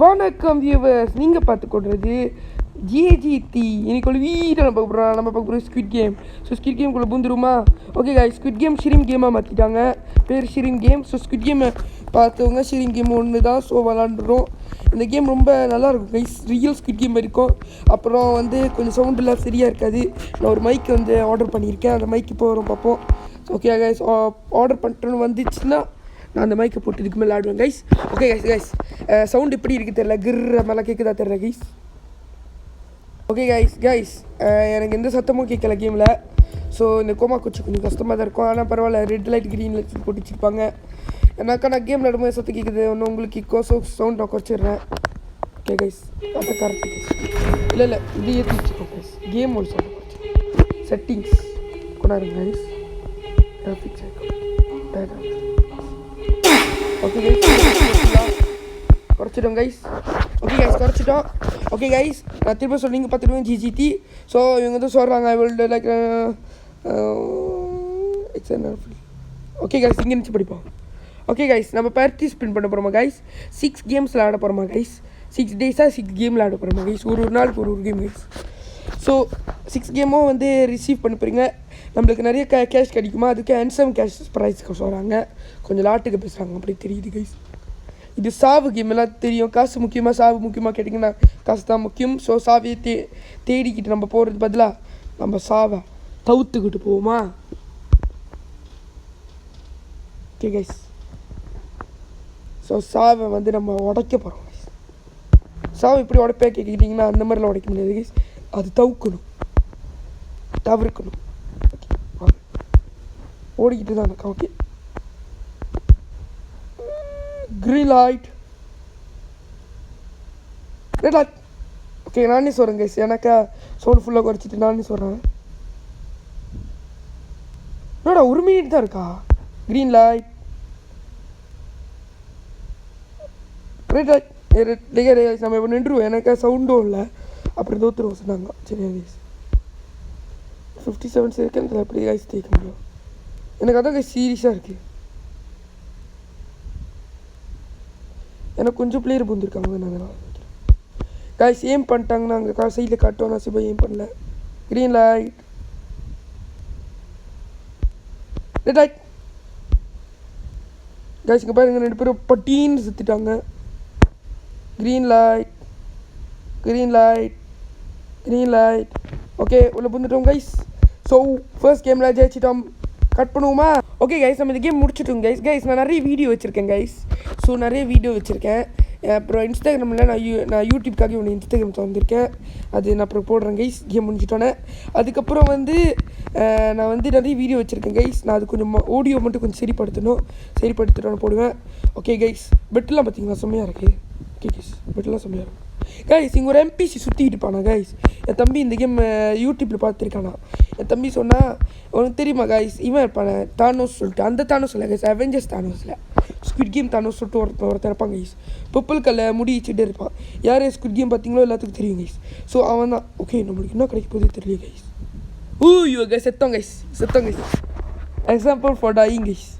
வணக்கம் வியூவர்ஸ், நீங்கள் பார்த்து கொள்வது ஜேஜிடி. இன்னைக்கு ஒரு வீடியோ நம்ம பார்க்க போகிறோம் ஸ்குவிட் கேம். ஸோ ஸ்குவிட் கேம்குள்ளே பூந்துருமா? Okay guys, squid game shrimp கேமாக மாற்றிட்டாங்க, பேர் ஷிரிம் கேம். ஸோ ஸ்குவிட் கேமை பார்த்தவங்க ஷிரிம் கேம் ஒன்று தான். ஸோ விளாண்டுறோம். இந்த கேம் ரொம்ப நல்லாயிருக்கும் கைஸ், ரியல் ஸ்குவிட் கேம் இருக்கும். அப்புறம் வந்து கொஞ்சம் சவுண்டெல்லாம் சரியாக இருக்காது. நான் ஒரு மைக் வந்து ஆர்டர் பண்ணியிருக்கேன், அந்த மைக் இப்போ வரும் பார்ப்போம். ஓகே கைஸ், ஆர்டர் பண்ணிட்டோன்னு வந்துச்சுன்னா நான் அந்த மைக்கை போட்டு இதுக்கு மேலே ஆடுவேன் கைஸ். ஓகே கைஸ் சவுண்ட் எப்படி இருக்குது தெரியல, கிர்ற மேலே கேட்குதா தெரியல கைஸ். ஓகே கைஸ் எனக்கு எந்த சத்தமும் கேட்கல கேமில். ஸோ இந்த கோமா கொஞ்சம் கஷ்டமாக தான் இருக்கும். ஆனால் பரவாயில்ல, ரெட் லைட் க்ரீன் லைட் போட்டு வச்சுருப்பாங்க. ஏன்னாக்கா நான் கேம் விளாடும்போது சத்தம் கேட்குது, ஒன்று உங்களுக்கு கேட்கும். ஸோ சவுண்ட் நான் குறைச்சிடுறேன். ஓகே கைஸ், அதான் கரெக்டு கைஸ். இல்லை இது ஏற்றி வச்சுக்கோங்க கைஸ். கேம் ஒரு சவுண்ட் குறைச்சி செட்டிங்ஸ் கொண்டாடுங்க கைஸ். கிராஃபிக்ஸ் ஓகே கைஸ், குறைச்சிட்டோம் கைஸ். ஓகே கைஸ், குறைச்சிட்டோம். ஓகே கைஸ், நான் திரும்ப சொன்னீங்க பார்த்துடுவேன் ஜிஜிடி. ஸோ இவங்க தான் சொல்கிறாங்க I will like okay guys, இங்கே நினச்சி படிப்போம். ஓகே கைஸ், நம்ம பார்ட்டிசிபேட் பண்ண போகிறோமா கைஸ்? 6 கேம்ஸில் ஆட போகிறோமா கைஸ்? 6 டேஸாக 6 கேமில் ஆட போகிறோமா கைஸ்? ஒரு நாளுக்கு ஒரு கேம் கைஸ். ஸோ 6 கேமும் வந்து ரிசீவ் பண்ண போகிறீங்க. நம்மளுக்கு நிறைய கேஷ் கிடைக்குமா? அதுக்கு ஹேண்ட்ஸம் கேஷ் ப்ரைஸ்க்கு சொல்கிறாங்க. கொஞ்சம் லாட்டுக்கு பேசுகிறாங்க, அப்படி தெரியுது கைஸ். இது சாவு கேம் எல்லாம் தெரியும். காசு முக்கியமாக சாவு முக்கியமாக கேட்டிங்கன்னா காசு தான் முக்கியம். ஸோ சாவியை தேடிக்கிட்டு நம்ம போகிறது பதிலாக நம்ம சாவை தவுத்துக்கிட்டு போவோமா? ஓகே கைஸ், ஸோ சாவை வந்து நம்ம உடைக்க போகிறோம் கைஸ். சாவை இப்படி உடைப்பே கேட்கிட்டிங்கன்னா அந்த மாதிரிலாம் உடைக்க முடியாது கைஸ். அது தவிர்க்கணும். ஓடிக்கிட்டு தான் இருக்கா. Okay, green light, red light. Okay, நானே சொல்கிறேன் கைஸ், எனக்கு சவுண்ட் ஃபுல்லாக குறைச்சிட்டு நானே சொல்கிறேன். என்னடா 1 மினிட் தான் இருக்கா? Green light, red light. நம்ம இப்போ நின்றுவோம், எனக்கு சவுண்டும் இல்லை, அப்படி தோற்றுருவோம் சொன்னாங்க. சரி கைஸ், 57 செகண்ட்ஸில் எப்படி கைஸ் தேய்க்க முடியும்? எனக்கு அதான் கைஸ் சீரியஸாக இருக்குது. எனக்கு கொஞ்சம் பிளேயர் பூந்துருக்காங்க. நான் கைஸ் ஏம் பண்ணிட்டாங்கன்னா அங்கே சைடில் காட்டும். நான் சிப்பா ஏம் பண்ணல. Green light, red light. Guys இங்கே பாருங்க, 2 பேரும் பட்டின்னு சுற்றிட்டாங்க. Green light, green light, green light. Okay, உள்ளே பூந்துட்டோம் கைஸ். ஸோ ஃபர்ஸ்ட் கேமில் ஜெயிச்சிட்டோம். கட் பண்ணுவோமா? ஓகே கைஸ், நம்ம இந்த கேம் முடிச்சிட்டோம் கைஸ். நான் நிறைய வீடியோ வச்சுருக்கேன் கைஸ். ஸோ நிறைய வீடியோ வச்சுருக்கேன். அப்புறம் இன்ஸ்டாகிராமில் நான் யூடியூப்காக ஒன்று இன்ஸ்டாகிராம் திறந்துருக்கேன். அது நான் அப்புறம் போடுறேன் கைஸ், கேம் முடிஞ்சிட்டோன்னே. அதுக்கப்புறம் வந்து நான் வந்து நிறைய வீடியோ வச்சுருக்கேன் கைஸ். நான் அது கொஞ்சம் ஆடியோ மட்டும் கொஞ்சம் சரிப்படுத்திட்டோன்னு போடுவேன். ஓகே கைஸ், பெட்டெலாம் பார்த்தீங்களா செம்மையாக இருக்குது. ஓகே கைஸ், பெட்டெலாம் செம்மையாக இருக்கும் கைஸ். இங்கே ஒரு எம்பிசி சுற்றிக்கிட்டு இருப்பானா கைஸ். என் தம்பி இந்த கேம் யூடியூப்பில் பார்த்துருக்கானா. என் தம்பி சொன்னால் உனக்கு தெரியுமா கைஸ், இவன் இருப்பானே தானோஸ் சொல்லிட்டு, அந்த தானோஸ் இல்லை கைஸ், அவெஞ்சர்ஸ் தானோஸில் ஸ்குவிட் கேம் தானோஸ் சொல்லிட்டு ஒருத்தர் இருப்பான் கைஸ். பர்பிள் கல்லை முடிச்சுட்டு இருப்பான். யார் ஸ்குவிட் கேம் பார்த்தீங்களோ எல்லாத்துக்கும் தெரியும் கைஸ். ஸோ அவன் தான். ஓகே, நம்மளுக்கு என்ன கிடைக்க போதே தெரியல கைஸ். ஐயோ கைஸ், செத்தோம் guys. Example for dying guys.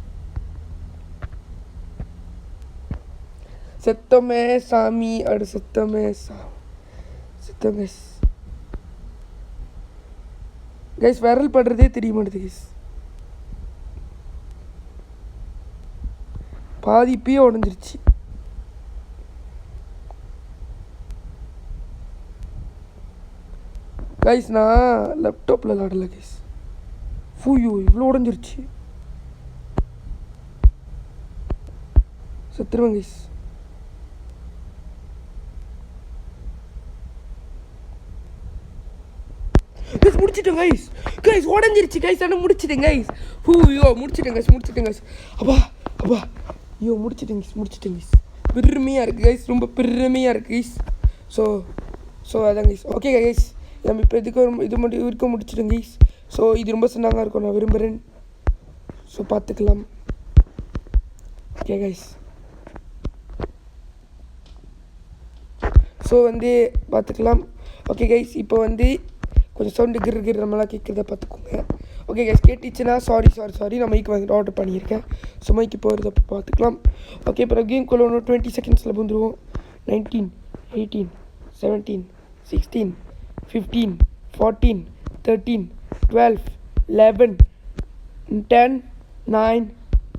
செத்தமே சாமி, அடு செத்தமே செத்தம் கைஸ். கைஸ் விரல் படுறதே தெரிய மாட்டேது கைஸ். பாதிப்பே உடஞ்சிருச்சு. கைஸ் நான் லேப்டாப்பில் விளாடல கைஸ். ஃபூயோ இவ்வளோ உடஞ்சிருச்சு. செத்துருவேன் கைஸ். முடிச்சிட்டேன் கைஸ். உடஞ்சிருச்சு கைஸ். ஆனால் முடிச்சிட்டேன் கைஸ். முடிச்சிட்டேன் கைஸ். அப்பா ஐயோ முடிச்சிட்டேன் கைஸ். பெருமையாக இருக்குது கைஸ், ரொம்ப பெருமையாக இருக்குது கைஸ். ஸோ அதான் கைஸ். ஓகே கைஸ், நம்ம இப்போ இதுக்கு முடிச்சிட்டேன் கைஸ். ஸோ இது ரொம்ப சின்னதாக இருக்கும், நான் விரும்புகிறேன். ஸோ பார்த்துக்கலாம். ஓகே கைஸ், ஸோ வந்து பார்த்துக்கலாம். ஓகே கைஸ், இப்போ வந்து கொஞ்சம் சவுண்டு கிர் நம்மளாம் கேட்குறத பார்த்துக்கோங்க. ஓகே கைஸ், கேட்டுச்சுன்னா சாரி நான் மைக் வாங்கிட்டு ஆர்டர் பண்ணியிருக்கேன். ஸோ மைக்கு போகிறத பார்த்துக்கலாம். ஓகே, இப்போ கேம் குள்ள 20 செகண்ட்ஸில் வந்துடுவோம். 19, 18, 17, 16, 15, 14, 13, 12, 11, 10, 9,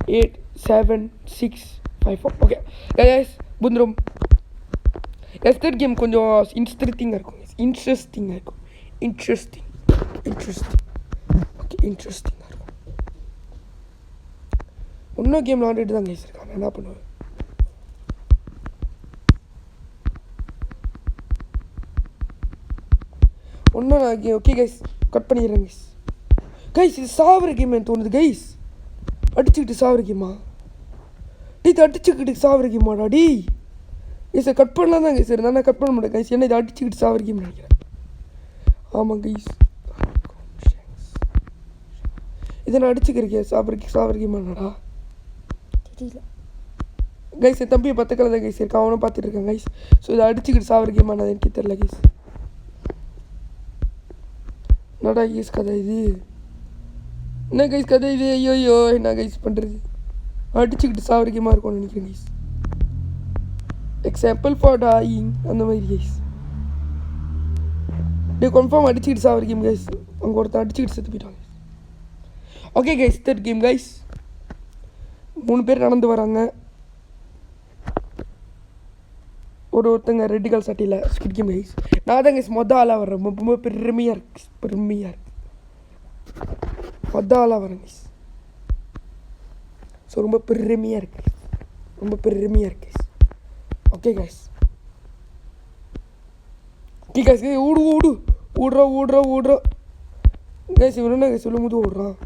8, 7, 6, 5, 4. ஓகே கைஸ் புந்துரும். எஸ்டர்ட் கேம் கொஞ்சம் இன்ட்ரெஸ்டிங்காக இருக்கும். இன்ட்ரெஸ்டிங்காக இருக்கும். இன்ட்ரெஸ்டிங் ஓகே இன்ட்ரெஸ்டிங்காக இருக்கும். இன்னும் கேம் விளாண்டுட்டு தான் கைஸ் இருக்காங்க. என்ன பண்ணுவேன்? ஒன்றும் நான் ஓகே கைஸ் கட் பண்ணிடுறேன் கைஸ். கைஸ் இது சாவர கேம் எனக்கு தோணுது கைஸ். அடிச்சுக்கிட்டு சாவர கேமா? இது அடிச்சுக்கிட்டு சாவர கேமாடா டி. கைஸ் கட் பண்ணலாம் தான் கைஸ். நான் கட் பண்ண மாட்டேன் கைஸ். என்ன இது அடிச்சுக்கிட்டு சாவர கேம் நினைக்கிறேன். ஆமாம் கைஸ் இதை நான் அடிச்சுக்கிறேன். சாவர கேமாடா தெரியல கைஸ். என் தம்பியை பத்து கலர் தான் கைஸ் இருக்கா. அவனும் பார்த்துட்டு இருக்கான் கைஸ். ஸோ இதை அடிச்சுக்கிட்டு சாவர கேமானது எனக்கு தெரியல கைஸ். என்னடா கைஸ் கதை இது? என்ன கைஸ் கதை இது? ஐயோ என்ன கைஸ் பண்ணுறது? அடிச்சுக்கிட்டு சாவரிக்கமாக இருக்கும்னு நினைக்கிறேன் கைஸ். எக்ஸாம்பிள் ஃபார் டாயிங் அந்த மாதிரி கைஸ். டே கன்ஃபார்ம் அடிச்சுக்கிட்டு சாவரிக்கும் கைஸ். அங்கே ஒருத்தன் அடிச்சுக்கிட்டு செத்து போயிட்டாங்க. Okay guys third game guys. 3 பேர் நடந்து வராங்க. ஒருத்தங்க ரெட் கலர் சட்டையில் ஸ்குட் கேம் கைஸ். நான் தான் கைஸ் மொதல் ஆளாக வரேன். ரொம்ப பெருமையாக இருக்கு. மொதல் ஆளாக வரேன் கைஸ். ஸோ ரொம்ப பெருமையாக இருக்கு. கைஸ். ஓகே கைஸ் ஓடுறா கைஸ். இவன் என்ன கைஸ் சொல்லும் போது ஓடுறான்.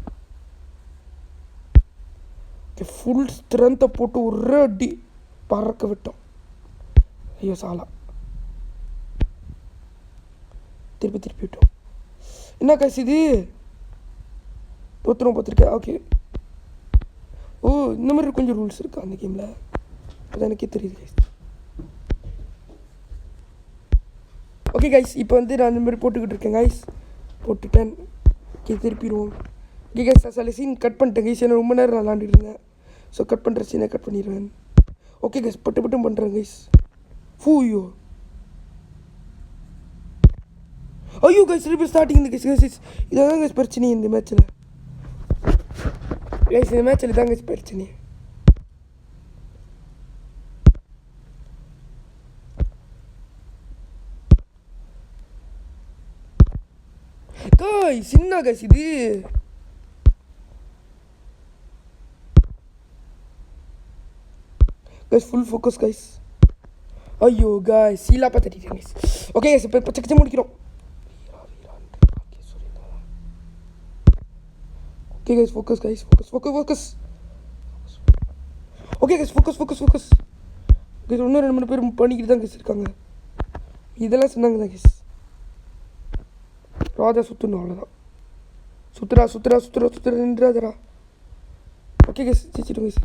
ஃபுல் ஸ்ட்ரென்த்தை போட்டு ஒரே அடி பறக்க விட்டோம். ஐயோ சாலா திருப்பி விட்டோம். என்ன கைஸ் இது? பார்த்துருக்கேன். ஓகே ஓ இந்த மாதிரி கொஞ்சம் ரூல்ஸ் இருக்கா அந்த கேமில்? அப்போ எனக்கே தெரியுது கைஸ். ஓகே கைஸ் இப்போ வந்து நான் இந்த மாதிரி போட்டுக்கிட்டு இருக்கேன் கைஸ். போட்டுட்டேன். ஓகே திருப்பிடுவோம். ஓகே கைஸ் நான் சில சீன் கட் பண்ணிட்டேன் கைஸ். ஏன்னா ரொம்ப நேரம் நான் விளாண்டுட்டு இருந்தேன். ஸோ கட் பண்ணுற சீனை கட் பண்ணிடுவேன். ஓகே கைஸ் பட்டும் பண்ணுறேன் கைஸ். ஐயோ கைஸ் திருப்பி ஸ்டார்டிங் இந்த கைஸ். இதான் கைஸ் பிரச்சனை இந்த மேட்ச்சில் கைஸ். இந்த மேட்ச்சில் தான் கைஸ் பிரச்சனை. கைஸ் என்ன கைஸ் இது? Guys full focus guys. ஐயோ கைஸ் சீலா பார்த்துட்டேன் கைஸ். ஓகே கைஸ் இப்போ பச்சை முடிக்கிறோம். Okay guys focus guys. Focus okay guys focus guys. இன்னும் 2 பேர் பண்ணிக்கிட்டு தான் கைஸ் இருக்காங்க. இதெல்லாம் சொன்னாங்க தான் கைஸ். ராஜா சுற்றணும் அவ்வளோதான். சுற்றுறா நின்றாதரா. ஓகே கைஸ் ஜெயிச்சிடும் கைஸ்.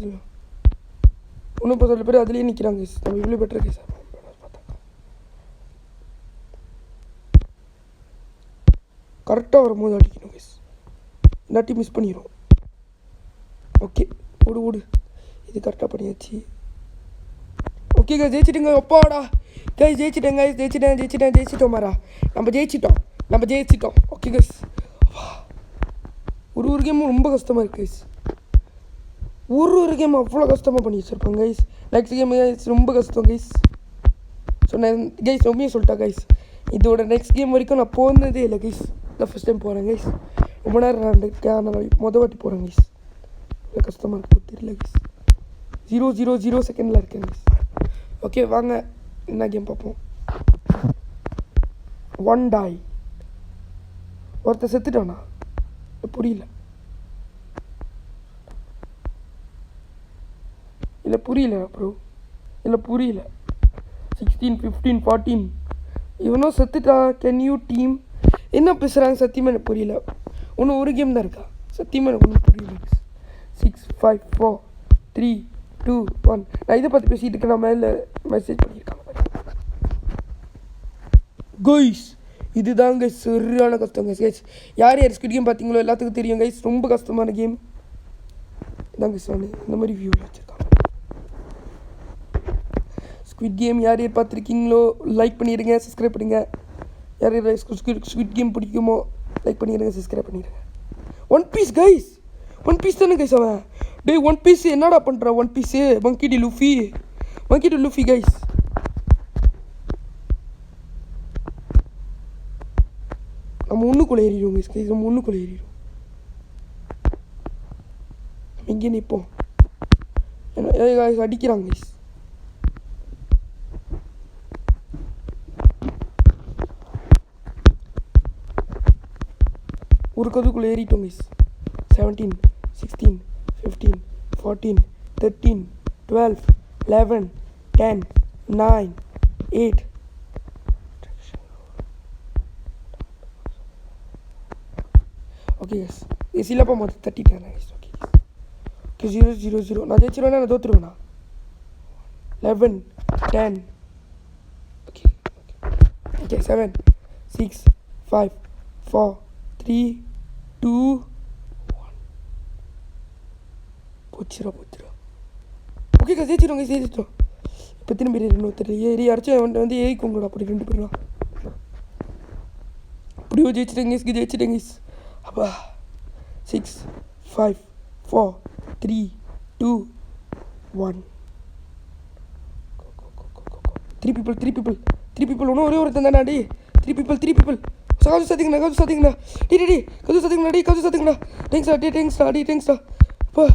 இன்னும் 10 பேர் அதுலேயே நிற்கிறாங்க கைஸ். நம்ம இவ்வளோ பெட்டர் கைஸ். கரெக்டாக வரும்போது அடிக்கணும் கைஸ். இல்லாட்டி மிஸ் பண்ணிடும். ஓகே ஓடு இது கரெக்டாக பண்ணியாச்சு. ஓகே கைஸ் ஜெயிச்சிட்டுங்க. அப்பாடா கைஸ் ஜெயிச்சிட்டோம் மாரா. நம்ம ஜெயிச்சிட்டோம். ஓகே கைஸ் ஒரு கேமும் ரொம்ப கஷ்டமாக இருக்குது கைஸ். ஒரு கேம் அவ்வளோ கஷ்டமாக பண்ணி வச்சுருப்பாங்க கைஸ். நெக்ஸ்ட் கேம் கைஸ் ரொம்ப கஷ்டம் கைஸ். ஸோ நான் கைஸ் ரொம்பவே சொல்லிட்டேன் கைஸ். இதோட நெக்ஸ்ட் கேம் வரைக்கும் நான் போனதே இல்லை கைஸ். நான் ஃபஸ்ட் டைம் போகிறேன் கைஸ். ரொம்ப நேரம் நான் மொதல் வாட்டி போகிறேன் கைஸ். ரொம்ப கஷ்டமாக இருக்கும் தெரியல கைஸ். 0 செகண்டில் இருக்கேன் கைஸ். ஓகே வாங்க என்ன கேம் பார்ப்போம். 1 die. ஒருத்தர் செத்துட்டானா? புரியல. ப்ரோ புரியல. 16, 15, 14 இவனும் செத்துட்டான். கேன் யூ டீம் என்ன பேசுகிறாங்க சத்தியமாக எனக்கு புரியல. இன்னும் ஒரு கேம் தான் இருக்கா? சத்தியமாக எனக்கு ஒன்றும் புரியல. 6, 5, 4, 3, 2, 1. நான் இதை பார்த்து பேசிகிட்டு இருக்கேன். நான் மேலே மெசேஜ் பண்ணியிருக்காங்க கைஸ். இதுதான் கைஸ் சரியான கஷ்டம் கைஸ். யார் ஸ்குட் கேம் பார்த்தீங்களோ எல்லாத்துக்கும் தெரியும் கைஸ். ரொம்ப கஷ்டமான கேம் இதான் கைஸ். நான் இந்த மாதிரி வியூவில் வச்சுருக்காங்க. ஸ்குவிட் கேம் யார் யார் பார்த்துருக்கீங்களோ லைக் பண்ணிடுங்க, சப்ஸ்கிரைப் பண்ணுங்க. யார் யார் ஸ்குவிட் கேம் பிடிக்குமோ லைக் பண்ணிடுங்க, சப்ஸ்கிரைப் பண்ணிடுங்க. One piece guys, one piece தானே கைஸ் அவன். டேய் ஒன் பீஸ் என்னடா பண்ணுற? One piece monkey D Luffy guys. நம்ம ஒன்றுக்குள்ளே ஏறிடுவோம் கைஸ், நம்ம ஒன்றுக்குள்ளே ஏறிடுவோம். நம்ம இங்கே நிற்போம். கைஸ் அடிக்கிறாங்க கைஸ். ஒரு கதுக்குள்ளே ஏறிட்டோம் கைஸ். 17 16 15 14 13 12 11 10 9 8. ஓகே கைஸ் இல்லைப்பா மொத்தம் 30 கைஸ். Okay okay 0 0 0. நான் ஜெயிச்சிருவேன்னா நான் தோற்றுருவேண்ணா. 11 10. Okay okay 7 6 5 4 3 2 1. போச்சுரா. ஓகே கைஸ் ஜெயிச்சிடும். இப்போ திரும்பி இன்னொருத்தர் ஏறி அரைச்சி வந்து ஏறிக்கோங்கடா. அப்படி 2 பேரும் அப்படியோ ஜெயிச்சிட்டேங்க. அப்பா 6 5 4 3 2 1. 3 people ஒன்றும் ஒரே ஒருத்தன் தானே டி. 3 people கது சாத்திங்கண்ணா. தேங்க்ஸ்டா அப்பா.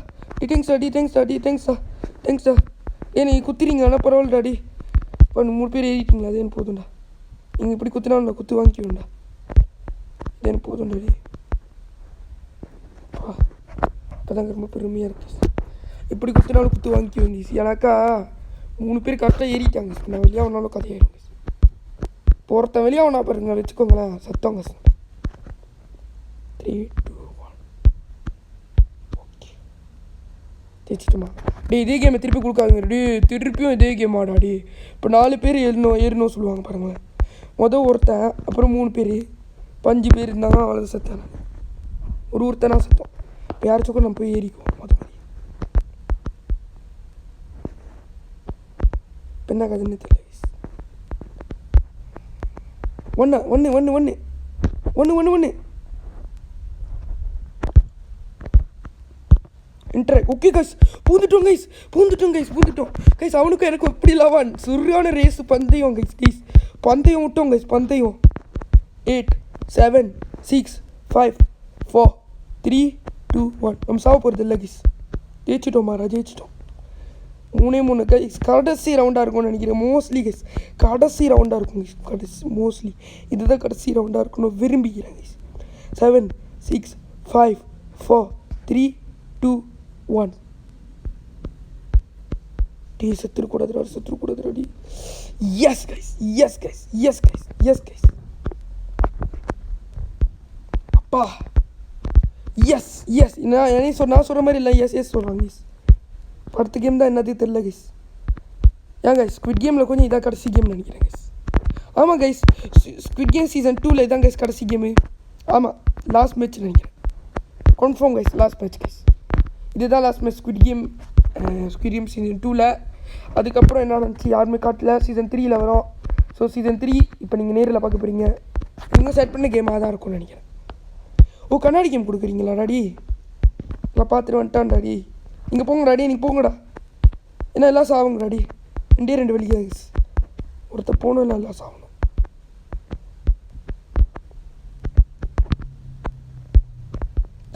தேங்க்ஸ்டா. நீங்கள் குத்துறீங்க ஆனால் பரவாயில்ல டாடி. இப்போ 3 பேர் ஏறிட்டீங்களா? அது எனக்கு போதும்டா. நீங்கள் இப்படி குத்துனாலும் குத்து வாங்கிக்குவேன்டா. இது எனக்கு போதும் டாடி. அப்போதாங்க ரொம்ப பெருமையாக இருக்குது. எப்படி குத்துனாலும் குத்து வாங்கிக்குவேங்க. ஏன்னாக்கா 3 பேர் கரெக்டாக ஏறிட்டாங்க. நான் வெளியாக ஒன்றாலும் கதையாயிருங்க. ஒருத்தன் வெளியாக ஒன்றா பாருங்க வச்சுக்கோங்களேன். சத்தங்க 3 2 1. ஓகே தேய்ச்சிட்டுமா. இதே கேமை திருப்பி கொடுக்காதுங்க டி. திருப்பியும் இதே கேம் ஆடாடி. இப்போ 4 பேர் ஏறணும் சொல்லுவாங்க பாருங்களேன். ஒருத்தன் அப்புறம் 3 பேர் 5 பேர் இருந்தாங்க. அவ்வளோ சத்தானே ஒருத்தனா சத்தம். இப்போ யாராச்சும் நம்ம போய் ஏறிக்குவோம். மாதிரி இப்போ என்ன கதைன்னு தெரியல. ஒன்று இன்ட்ராக்ட். ஓகே கைஸ் பூந்துட்டோம் கைஸ். அவனுக்கும் எனக்கு எப்படி லவான் சுரியான ரேஸ் பந்தயம் கைஸ். பந்தயம் விட்டோம் கைஸ். 8 7 6 5 4 3 2 1. நம்ம சாவ போகிறது இல்லை கைஸ். ஜெயிச்சிட்டோம் 3 கைஸ். கடைசி ரவுண்டாக இருக்கும்னு நினைக்கிறேன் மோஸ்ட்லி கைஸ். கடைசி ரவுண்டாக இருக்கும் கைஸ். மோஸ்ட்லி இதுதான் கடைசி ரவுண்டாக இருக்கணும் விரும்பிக்கிறேன் கைஸ். 7 6 5 4 3 2 1. செத்துருக்கூடாது. Yes guys. அப்பா எஸ் நான் சொல்கிற மாதிரி இல்லை. எஸ் சொல்கிறாங்க கைஸ். அடுத்த கேம் தான் என்னது தெரியல கைஸ். ஏன் கைஸ் ஸ்குவிட் கேமில் கொஞ்சம் இதான் கடைசி கேம் நினைக்கிறேன் கைஸ். ஆமாம் கைஸ் ஸ்குவிட் கேம் சீசன் 2ல் இதான் கைஸ் கடைசி கேமு. ஆமாம் லாஸ்ட் மேட்ச் நினைக்கிறேன். Confirm guys last match guys. இதுதான் last match squid game season 2ல். அதுக்கப்புறம் என்ன நினச்சி யாருமே காட்டல. சீசன் 3ல் வரும். ஸோ சீசன் 3 இப்போ நீங்கள் நேரில் பார்க்க போகிறீங்க. நீங்கள் செட் பண்ண கேமாக தான் இருக்கும்னு நினைக்கிறேன். கண்ணாடி கேம் கொடுக்குறீங்களா டாடி? நான் பார்த்துட்டு வந்துட்டான் டாடி. நீங்கள் போங்க டாடி. நீங்கள் போங்கடா. ஏன்னா எல்லாம் சாவுங்க டாடி. 2 வழி கைஸ். ஒருத்தர் போகணும் இல்லை எல்லாம் சாகணும்.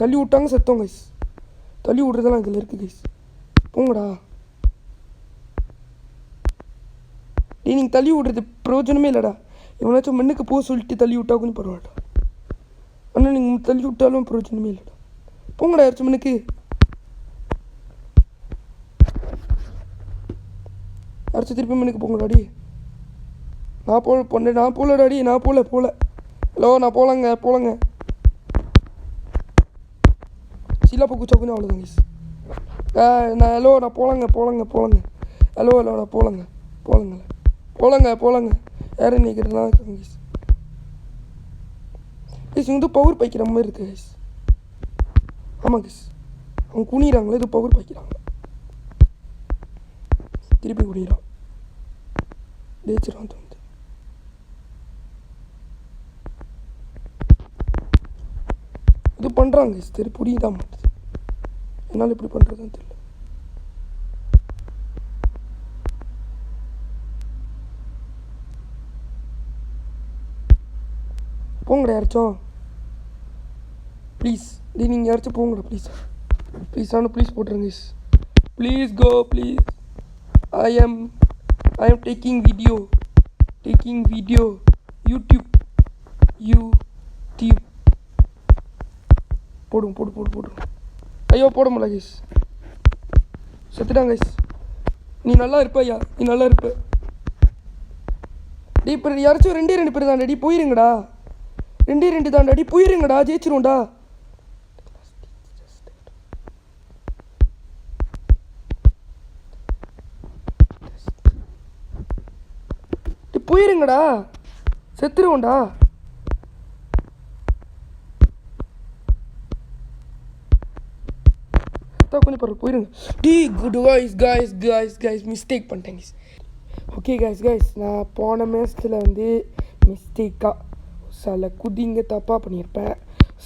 தள்ளி விட்டாங்க செத்தோம் கைஸ். தள்ளி விட்றதெல்லாம் இதில் இருக்குது கைஸ். போங்கடா. நீங்கள் தள்ளி விட்றது பிரயோஜனமே இல்லைடா. எவனாச்சும் மண்ணுக்கு போக சொல்லிட்டு தள்ளி விட்டா கொஞ்சம் பரவாயில்லடா. ஆனால் நீங்கள் தள்ளி விட்டாலும் பிரயோஜனமே இல்லைடா. போங்கடா யாராச்சும் மண்ணுக்கு. யாராச்சும் திருப்பி மண்ணுக்கு போங்க டாடி. நான் போகல டாடி. நான் போகல. ஹலோ நான் போகலங்க. சீலா போக்கு சக்குன்னு அவ்வளோதான் கைஸ். ஹலோ நான் போகலங்க. ஹலோ நான் போகலங்க. யாரும் நினைக்கிறதுலாம் இருக்காங்க கைஸ். இவங்க பவர் பாய்க்கிற மாதிரி இருக்கு கைஸ். ஆமாம் கைஸ் அவங்க குனிகிறாங்களே இது பவர் பாய்க்கிறாங்க. திருப்பி குனிகிறான். ஜெயிச்சிரும் தோணுது. இது பண்ணுறாங்க சரி புரியுதா மாட்டுது. என்னால் இப்படி பண்ணுறதுன்னு தெரியல. போங்கடா யாராச்சும் ப்ளீஸ். நீங்கள் யாராச்சும் போங்கடா ப்ளீஸ். ப்ளீஸ் ஆனால் ப்ளீஸ் போட்டுருங்க please go please. I am taking video YouTube போடும். ஐயோ போட முடியல கைஸ். செத்துட்டாங்க கைஸ். நீ நல்லா இருப்ப ஐயா, நீ நல்லா இருப்ப. டீ இப்போ யாராச்சும் 2 பேர் தாண்டா டி போயிருங்கடா. 2 தாண்டா டி போயிருங்கடா, ஜெயிச்சிரும்டா. போயிருங்கடா, செத்துருவோண்டா. கொஞ்சம் பரவாயில்ல போயிருங்க. டி குட் கைஸ் மிஸ்டேக் பண்ணிட்டேன் கைஸ். ஓகே கைஸ் நான் போன மேட்ச்சில் வந்து மிஸ்டேக்காக சில குதிங்க தப்பாக பண்ணியிருப்பேன்.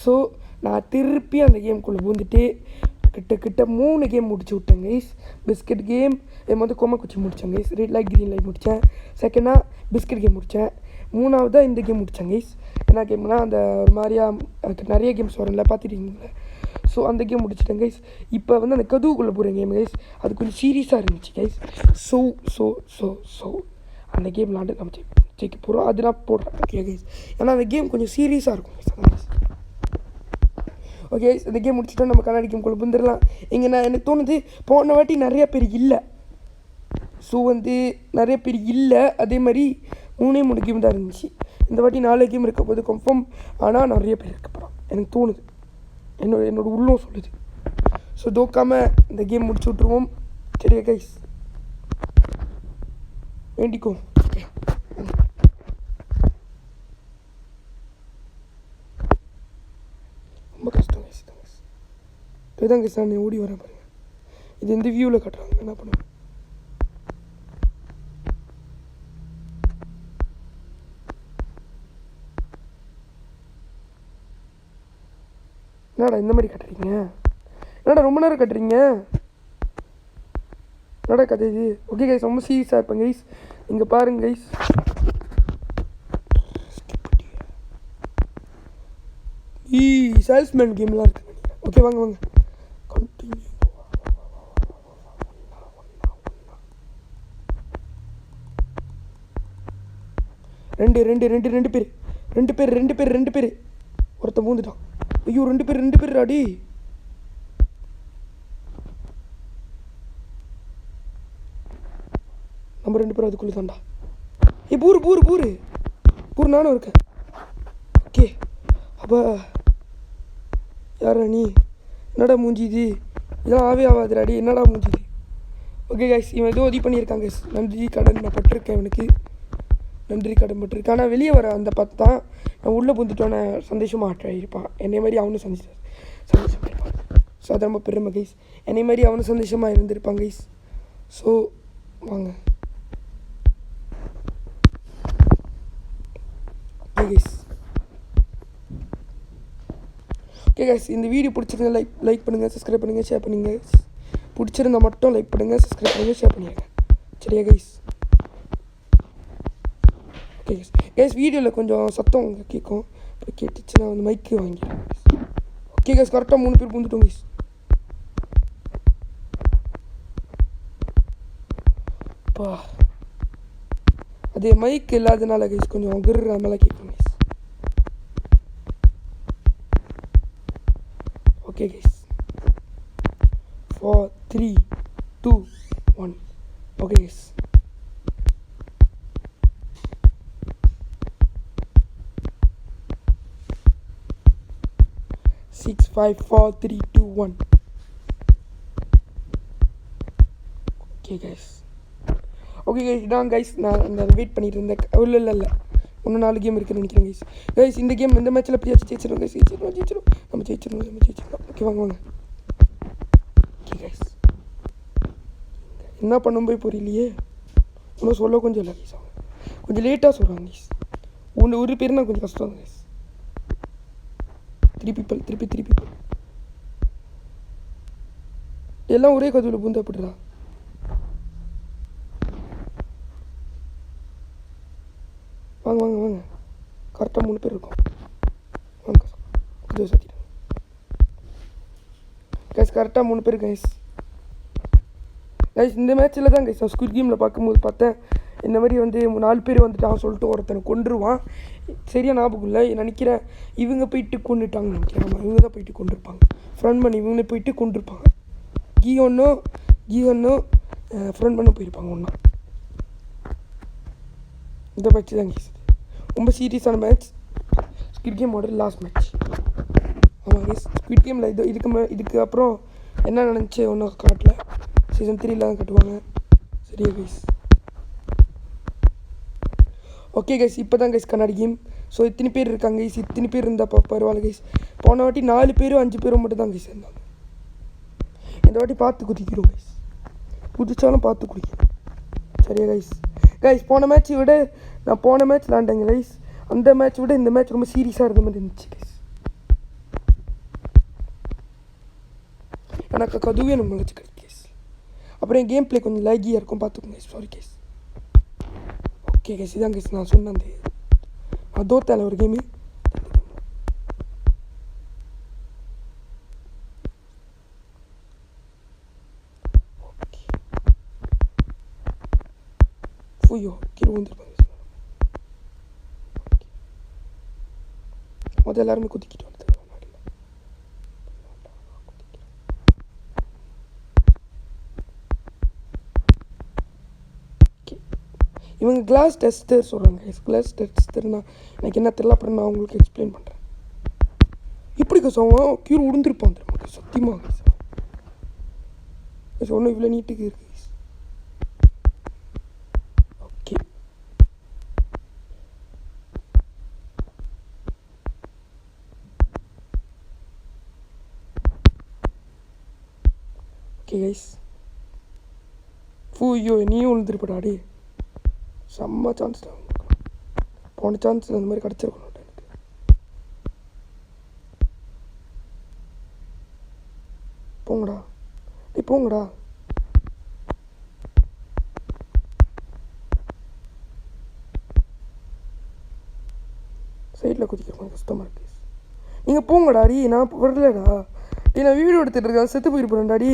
ஸோ நான் திருப்பி அந்த கேம்குள்ளே பூந்துட்டு கிட்ட 3 கேம் முடிச்சு விட்டேன் கைஸ். பிஸ்கட் கேம் கொமக்குச்சி முடித்தேன் guys. Red light green light முடித்தேன். செகண்டாக பிஸ்கட் கேம் முடித்தேன். 3ஆவதாக இந்த கேம் முடித்தேன் கைஸ். என்ன கேம்னால் அந்த ஒரு மாதிரியா நிறைய கேம்ஸ் வரும்ல பார்த்துட்டீங்களே. ஸோ அந்த கேம் முடிச்சிட்டேன் கைஸ். இப்போ வந்து அந்த கதுவுக்குள்ளே போகிற கேம் கைஸ், அது கொஞ்சம் சீரியஸாக இருந்துச்சு கைஸ். ஸோ அந்த கேம் விளாண்டு நம்ம ஜெயிக்க போகிறோம். அது நான் போடுறேன் ஓகே கைஸ். ஏன்னா அந்த கேம் கொஞ்சம் சீரியஸாக இருக்கும் கைஸ். அதான் கைஸ். ஓகே கைஸ் இந்த கேம் முடிச்சுட்டோம். நம்ம கண்ணாடி கேம்குள்ளே வந்துடலாம். எனக்கு தோணுது போன வாட்டி நிறைய பேர் இல்லை. ஸோ வந்து நிறைய பேர் இல்லை. அதே மாதிரி 3 கேம் தான் இருந்துச்சு. இந்த வாட்டி 4 கேம் இருக்க போது கன்ஃபார்ம். ஆனால் நிறைய பேர் இருக்க போகிறோம் எனக்கு தோணுது. என்னோட உள்ளம் சொல்லுது. ஸோ தோக்காமல் இந்த கேம் முடிச்சு விட்ருவோம். சரியா கைஸ், வேண்டிக்கோ. ஓகே ரொம்ப கஷ்டம் கைஸ். இதுதான் கைஸ் நான் ஓடி வரேன் பாருங்க. இது இந்த வியூவில் காட்டுறாங்க. என்ன பண்ணுவேன்? என்னடா இந்த மாதிரி கட்டுறீங்க? என்னடா ரொம்ப நேரம் கட்டுறீங்க? என்னடா கதை இது? ஓகே கைஸ் ரொம்ப சீரியஸாக இருப்பேன் கைஸ். இங்கே பாருங்க கைஸ். சேல்ஸ்மேன் கேம்லாம் இருக்கு. ஓகே வாங்க கண்டினியூ. ரெண்டு பேர் ஒருத்தன் பூந்துட்டான். ஐயோ 2 பேர் ராடி. நம்ம 2 பேரும் அதுக்குள்ளே தான்டா. பூரு நானும் இருக்கேன். ஓகே அப்போ யாரா நீ? என்னடா மூஞ்சிது? இதெல்லாம் ஆகாதுராடி. என்னடா மூஞ்சிது? ஓகே கைஸ் இவன் ஏதோ உதவி பண்ணியிருக்காங்க கைஸ். நன்றி கடன் நான் பட்டிருக்கேன் இவனுக்கு. நன்றி கடன் பட்டிருக்கேன். ஆனால் வெளியே வர அந்த தான் நான் உள்ளே புந்துட்டோன்னே சந்தோஷமாக இருப்பான். என்னை மாதிரி அவனும் சந்தோஷமாக இருப்பான். ஸோ அது ரொம்ப பெருமை கைஸ். என்னை மாதிரி அவனும் சந்தோஷமாக இருந்திருப்பான் கைஸ். ஸோ வாங்க கைஸ். ஓகே கைஸ் இந்த வீடியோ பிடிச்சிருந்தா லைக் பண்ணுங்கள், சப்ஸ்கிரைப் பண்ணுங்கள், ஷேர் பண்ணுங்கள். பிடிச்சிருந்தா மட்டும் லைக் பண்ணுங்கள், சப்ஸ்கிரைப் பண்ணுங்கள், ஷேர் பண்ணிடுங்க. சரியா கைஸ்? ஓகே கைஸ் வீடியோவில் கொஞ்சம் சத்தம் கேட்கும். இப்போ கேட்டுச்சுன்னா வந்து மைக்கு வாங்கிடுறேன். ஓகே கைஸ் கரெக்டாக 3 பேர் பூந்துட்டோம் கைஸ். அப்பா அது மைக் இல்லாதனால கைஸ் கொஞ்சம் கிர்ற மேலே கேட்கும் guys. Okay guys 4 3 2 1 okay guys. Six, 5, 4, 3, 2, 1. Okay guys இதான் கைஸ் நான் அந்த வெயிட் பண்ணிட்டு இருந்தேன். இல்லை இன்னும் 4 கேம் இருக்குன்னு நினைக்கிறேன் கைஸ். இந்த கேம் இந்த மேட்ச்சில் எப்படியாச்சும் ஜெயிச்சிடும் கைஸ். நம்ம ஜெயிச்சிடும். ஓகே வாங்க ஓகே கைஸ் என்ன பண்ணும் போய் புரியலையே. இன்னும் சொல்ல கொஞ்சம் இல்லை கைஸ். கொஞ்சம் லேட்டாக சொல்கிறாங்க கைஸ். ஒரு பேர்னா கொஞ்சம் கஷ்டம் கைஸ். 3 people, 3 people. எல்லாம் ஒரே கதவுல பூந்து அப்படிடா. வாங்க வாங்க வாங்க, கரெக்டாக 3 பேர் இருக்கும். வாங்க கதவை சாத்திட்டேன் கைஸ். கரெக்டாக 3 பேர் கைஸ். கைஸ் இந்த மேட்ச்சில் தான் கைஸ் நான் ஸ்குவிட் கேமில் பார்க்கும்போது பார்த்தேன், இந்த மாதிரி வந்து 4 பேர் வந்துட்டான் சொல்லிட்டு ஒருத்தனை கொண்டுருவான். சரியாக ஞாபகம் இல்லை, நினைக்கிறேன் இவங்க போயிட்டு கொண்டுட்டாங்கன்னு நினைக்கிறேன். ஆமாம், இவங்க தான் போயிட்டு கொண்டிருப்பாங்க. ஃப்ரெண்ட் பண்ணி இவங்களே போயிட்டு கொண்டிருப்பாங்க. கீகன்னும் ஃப்ரெண்ட் பண்ண போயிருப்பாங்க ஒன்றா. இந்த மேட்ச் தான் கைஸ் ரொம்ப சீரியஸான மேட்ச். ஸ்குவிட் கேமோட லாஸ்ட் மேட்ச். ஆமாம் கைஸ், ஸ்குவிட் கேமில் இதுக்கு அப்புறம் என்ன நினச்சி ஒன்றும் காட்டல. சீசன் 3 தான் கட்டுவாங்க. சரியா கைஸ்? ஓகே கைஸ், இப்போ தான் கைஸ் கண்ணாடி கேம். ஸோ இத்தனை பேர் இருக்காங்க கைஸ். இத்தனை பேர் இருந்தால் பரவாயில்ல கைஸ். போன வாட்டி 4 பேரும் 5 பேரும் மட்டும் தான் கைஸ் இருந்தாங்க. இந்த வாட்டி பார்த்து குதிக்கிறோம் கைஸ். குதிச்சாலும் பார்த்து குடிக்கணும். சரியா கைஸ்? கைஸ் போன மேட்ச்சை விட நான் போன மேட்ச் விளாண்டேங்க கைஸ். அந்த மேட்ச் விட இந்த மேட்ச் ரொம்ப சீரியஸாக இருந்த மாதிரி இருந்துச்சு கைஸ். எனக்கு கதுவே நம்ம வச்சுக்கிறேன் கைஸ். அப்புறம் என் கேம் பிளே கொஞ்சம் லேகியாக இருக்கும், பார்த்துக்கோங்க guys. Sorry guys. Okay guys, இதான் கைஸ் நான் சொன்ன அந்த நான் தோத்தால ஒரு கேமு. ஓகே ஐயோ கீழே வந்துருப்பாங்க. முதல்ல எல்லாருமே குதிக்கிட்டு வந்து இவங்க கிளாஸ் டெஸ்டர் சொல்கிறாங்க. கிளாஸ் டெஸ்டர்னா எனக்கு என்ன தெரியல, அப்புறம் நான் உங்களுக்கு எக்ஸ்பிளைன் பண்ணுறேன். இப்படி கசவங்க கீழே உளுந்துருப்பான் தெரியுமா சத்தியமாக ஒன்றும் இவ்வளோ நீட்டுக்கு இருக்கு. Okay okay guys. ஐயோ நீயும் விழுந்துருப்படாடி. செம்ம சான்ஸ் தான். போன சான்ஸில் அந்த மாதிரி கிடச்சிருக்கணும் எனக்கு. போங்கடா போங்கடா. சைடில் குதிக்கிறோம், கஷ்டமாக இருக்கு. நீங்கள் போங்கடா அடி, நான் வரலடா. நான் வீடியோ எடுத்துகிட்டு இருக்கேன், செத்து போயிருப்பேன்டாடி.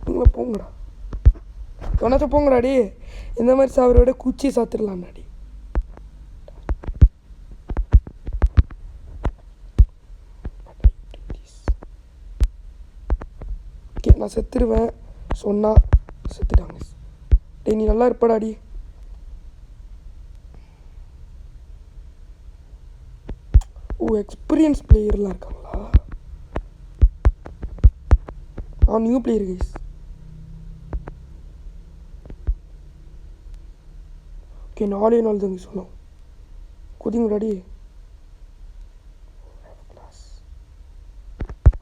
நீங்களும் போங்கடா, எவனாச்சும் போங்கடாடி. இந்த மாதிரி சாவரோட குச்சி சாத்திடலாம்டாடி. ஓகே நான் செத்துருவேன் சொன்னால் செத்துட்டாங்க. டேய் நீ நல்லா இருப்படாடி. எக்ஸ்பீரியன்ஸ் பிளேயர்லாம் இருக்காங்களா? New player guys. ஓகே 4 தாங்க சொன்னோம். குதிங்கடாடி.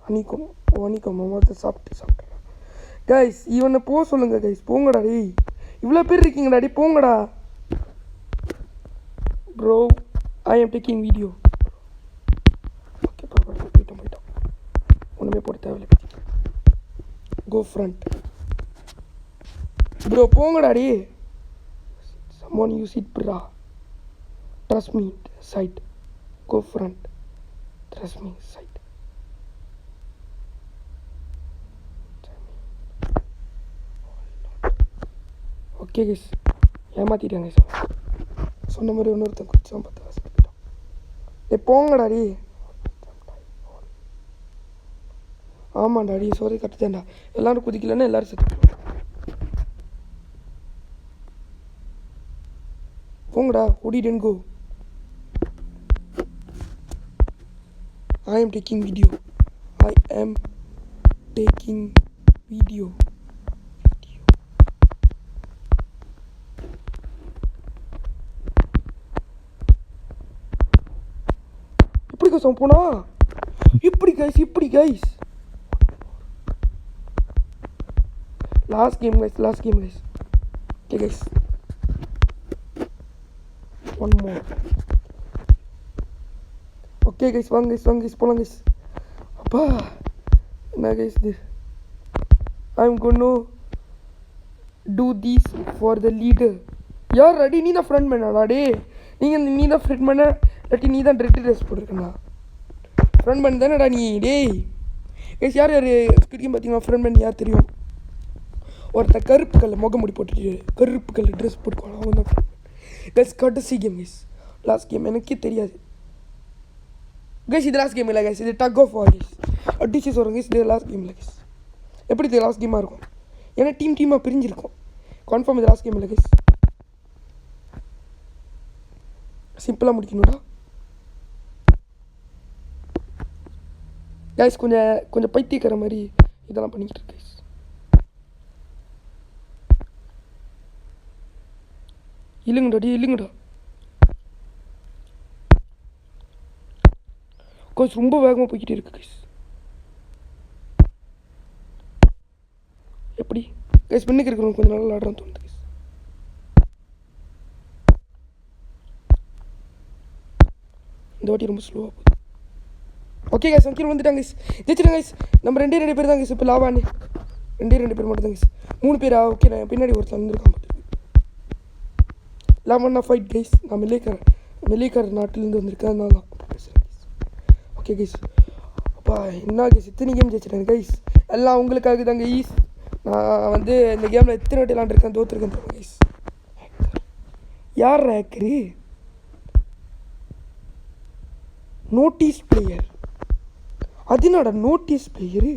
அணிக்கும் மொத்த சாப்பிட்றேன் கைஸ். இவனை போக சொல்லுங்க கைஸ். போங்கடாடி, இவ்வளோ பேர் இருக்கீங்கடாடி, போங்கடா. ப்ரோ ஐ ஆம் டேக்கிங் வீடியோ. ஓகே பரவாயில்ல, போயிட்டோம். ஒன்றுமே போட தேவையில்லை. கோ ஃப்ரண்ட் ப்ரோ, போங்கடாடி. Someone use it bra. Trust me, side. Go front. Trust me, side. Okay guys, ஏமாற்றிட்டாங்க கைஸ். சொன்ன மாதிரி இன்னொருத்தன் குடிச்சான், 10 காசு கட்டிட்டான். போங்கடாடி. ஆமாண்டாடி, சாரி கட்டுத்தேன்டா. எல்லோரும் குதிக்கலன்னா எல்லோரும் செத்து போங்கடா. ஓடி then go. I am taking video. இப்படி கைஸ் போனா இப்படி guys. Last game guys. Okay guys, one more. Okay guys, வாங்க கைஸ் போகலாம் கைஸ். அப்பா என்ன கைஸ் இது? I am going to these for the leader. யார் ரெடி? நீ தான் ஃப்ரெண்ட் பண்ணாடா டே. நீ தான் ஃப்ரெண்ட் பண்ண இல்லாட்டி நீ தான் ரெட் ட்ரெஸ் போட்டிருக்கண்ணா. ஃப்ரெண்ட் பண்ண தானேடா நீ டேய். கைஸ் யார் ஸ்கிரிக்கும் பார்த்தீங்கன்னா ஃப்ரெண்ட் பண்ணி யார் தெரியும்? ஒருத்தர் கருப்பு கல்ல முகமுடி போட்டுட்டு கருப்பு கல் ட்ரெஸ் போட்டுக்கோங்க, அவன் தான் ஃப்ரெண்ட். கைஸ் கடைசி கேம் கைஸ், லாஸ்ட் கேம். எனக்கே தெரியாது கைஸ் இது லாஸ்ட் கேம் இல்லை கைஸ், இது டக் ஆஃப் வார் கைஸ். அடிச்சு சொல்கிறேன் கைஸ், இது லாஸ்ட் கேம் இல்லை கைஸ். எப்படி இது லாஸ்ட் கேமாக இருக்கும்? ஏன்னா டீமாக பிரிஞ்சிருக்கும். கன்ஃபார்ம் இது லாஸ்ட் கேம் இல்லை கைஸ். சிம்பிளாக முடிக்கணும்டா கைஸ். கொஞ்சம் பைத்தியக்கிற மாதிரி இதெல்லாம் பண்ணிக்கிட்டு இருக்கு கைஸ். இல்லைங்கடா கைஸ், ரொம்ப வேகமாக போய்கிட்டே இருக்கு கைஸ். எப்படி கைஸ் பின்னுக்கு இருக்கிறவங்க கொஞ்சம் நல்லா விளாடுறான்னு தோணுது கைஸ். இந்த வாட்டி ரொம்ப ஸ்லோவாக போகுது. ஓகே கைஸ், சங்கீர் வந்துட்டாங்க கைஸ். ஜெயிச்சிட்டாங்க கைஸ். நம்ம ரெண்டே பேர் தான் கைஸ் இப்போ லாவானே. ரெண்டு பேர் மட்டும் தான் கைஸ். 3 பேரா? ஓகே, நான் பின்னாடி ஒருத்தர் வந்துருக்கான் பார்த்துருக்கு. லாவானா ஃபைட் கைஸ். நான் மெல்லிக்கார நாட்டிலேருந்து வந்திருக்கேன், அதனால தான் பேசுகிறேன் கைஸ். ஓகே கைஸ், அப்பா என்ன கைஸ் இத்தனை கேம் ஜெயிச்சிட்டேன் கைஸ். எல்லாம் உங்களுக்காக தாங்க கைஸ். நான் வந்து இந்த கேமில் எத்தனை வாட்டி விளாண்டுருக்கேன், தோற்றுருக்கேன் தருவேன் கைஸ். யார் ஹேக்கரு? Notice player. அது என்னடா நோட்டீஸ் பிளேயரு?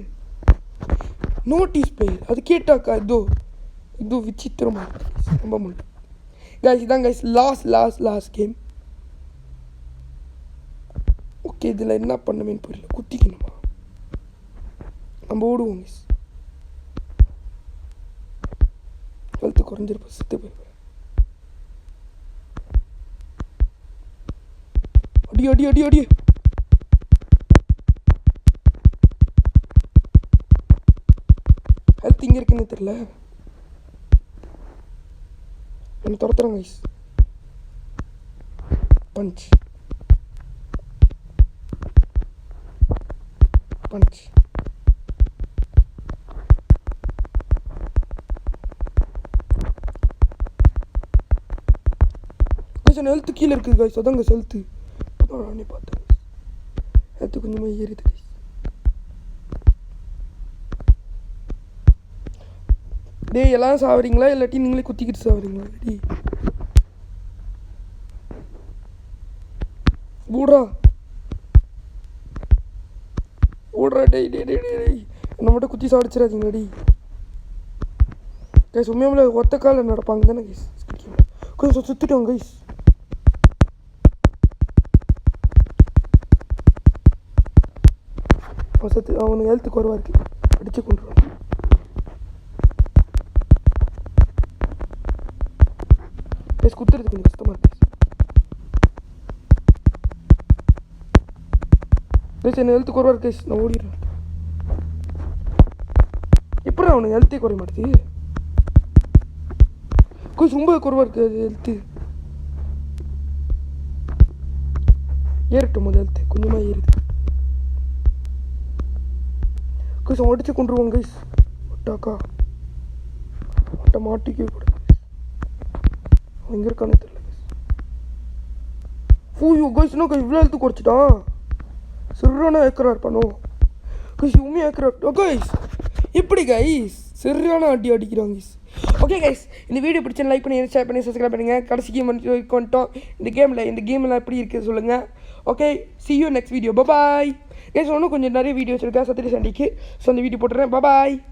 அது கேட்டாக்கா இதோ விசித்திரமாக இருக்கு. ரொம்ப முடியும் கைஸ். இதான் கைஸ் லாஸ்ட் கேம். ஓகே, இதில் என்ன பண்ணுவேன்னு புரியல. குத்திக்கணுமா? நம்ம ஓடுவோம் கைஸ். ஹெல்த்து குறைஞ்சிருப்போம், செத்து போயிருப்பேன். அடி ஹெல்த் இங்கே இருக்குன்னு தெரியல. என்ன துரத்துறோம் கைஸ். Punch guys. ஹெல்த்து கீழே இருக்குது கைஸ். அதான் கைஸ் ஹெல்த்து. நானே பார்த்தேன். ஹெல்த்து கொஞ்சமாக ஏறிது கைஸ். டேய் எல்லாம் சாவறீங்களா இல்லாட்டி நீங்களே குத்திக்கிட்டு சாவறீங்களா? டேய் ஓடுறா டேய் என்னை மட்டும் குத்தி சாடிச்சிடாதீங்க டேய். கைஸ் உண்மையாமல ஒத்த காலில் நடப்பாங்க தானே கைஸ். கொஞ்சம் சுற்றிட்டோம் கைஸ். அவனுக்கு ஹெல்த்து குறைவாக இருக்கு, அடிச்சு கொண்டுருவான். கைஸ் குத்துறது கொஞ்சம் கஷ்டமாக இருக்கு கைஸ். என்ன ஹெல்த்து குறைவாக இருக்கு கைஸ். நான் ஓடிடுறேன். எப்படி அவனுக்கு ஹெல்த்தே குறைய மாட்டேது கைஸ். ரொம்ப குறைவாக இருக்குது அது ஹெல்த்து. ஏறட்டும் போது ஹெல்த்து கொஞ்சமாக ஏறுது கைஸ். அவன் அடிச்சு கொண்டுருவான் கைஸ். ஒட்டாக்கா மாட்டிக்கவே கூடாது. எங்கே இருக்கானே தெரியல கைஸ். ஃபூயோ கைஸ், இன்னும் கைஸ் இவ்வளோ ஹெல்த்து குறைச்சிட்டான். சரியான ஏக்கராக இருப்பானோ கைஸ். உண்மையாக ஏக்கரா கைஸ். எப்படி கைஸ் சரியான அடிக்கிறாங்க கைஸ். ஓகே கைஸ், இந்த வீடியோ பிடிச்சா லைக் பண்ணி ஷேர் பண்ணி சப்ஸ்கிரைப் பண்ணுங்கள். கடைசி கேம் வந்துட்டோம். இந்த கேம்லாம் எப்படி இருக்குது சொல்லுங்கள். Okay, see you next video. Bye bye guys. இன்னும் கொஞ்சம் நிறைய வீடியோஸ் இருக்கா Saturday Sunday. ஸோ அந்த வீடியோ போட்டுறேன். Bye bye.